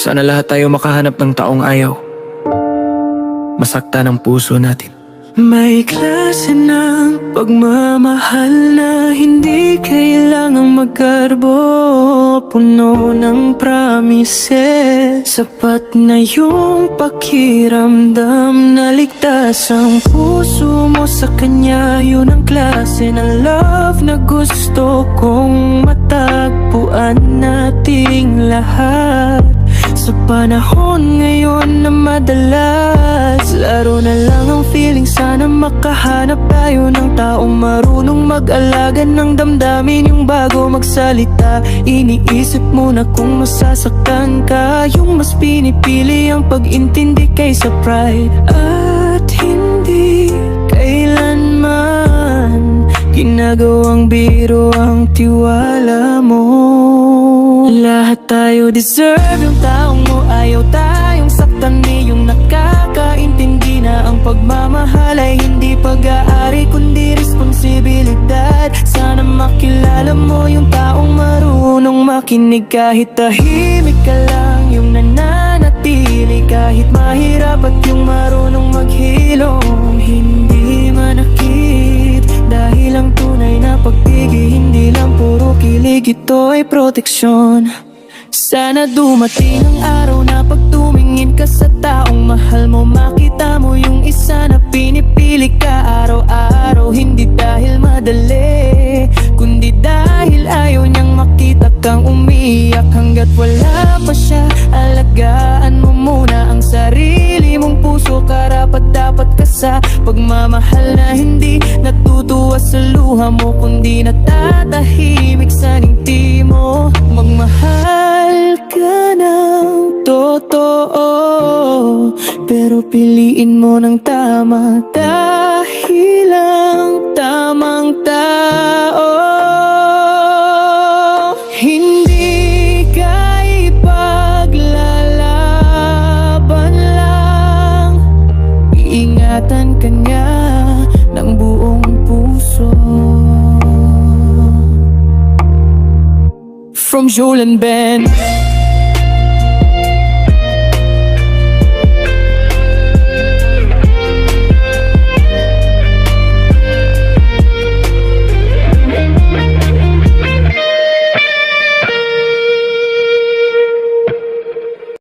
Sana lahat tayo makahanap ng taong ayaw masakta ng puso natin. May klase ng pagmamahal na hindi kailangang magkarbo, puno ng promises. Sapat na yung pakiramdam na ligtas ang puso mo sa kanya. Yun ang klase ng love na gusto kong matagpuan nating lahat. Sa panahon ngayon na madalas laro na lang ang feeling, sana makahanap tayo ng taong marunong mag-alaga ng damdamin. Yung bago magsalita, iniisip muna kung masasaktan ka. Yung mas pinipili ang pag-intindi kaysa pride. At hindi kailanman ginagawang biro ang tiwala mo. Lahat tayo deserve yung taong mo. Ayaw tayong saktan, yung nakakaintindi na ang pagmamahal ay hindi pag-aari kundi responsibilidad. Sana makilala mo yung taong marunong makinig kahit tahimik ka lang, yung nananatili kahit mahirap, at yung marunong maghilom, hindi manakit. Dahil ang tunay na pag-ibig hindi lang puro kilig, ito ay proteksyon. Sana dumating ang araw na pag tumingin ka sa taong mahal mo, makita mo yung isa na pinipili ka araw-araw. Hindi dahil madali, kundi dahil ayaw niyang makita kang umiiyak. Hanggat wala pa siya, alagaan mo muna ang sarili mong puso. Karapat dapat ka sa pagmamahal na hindi natutuwa sa luha mo, kundi natatahimik sa ngiti mo. Magmahal ka ng totoo, pero piliin mo ng tama, dahil ang tamang tao hindi ka ipaglalaban lang. Iingatan ka niya ng buong puso. From Jules and Ben.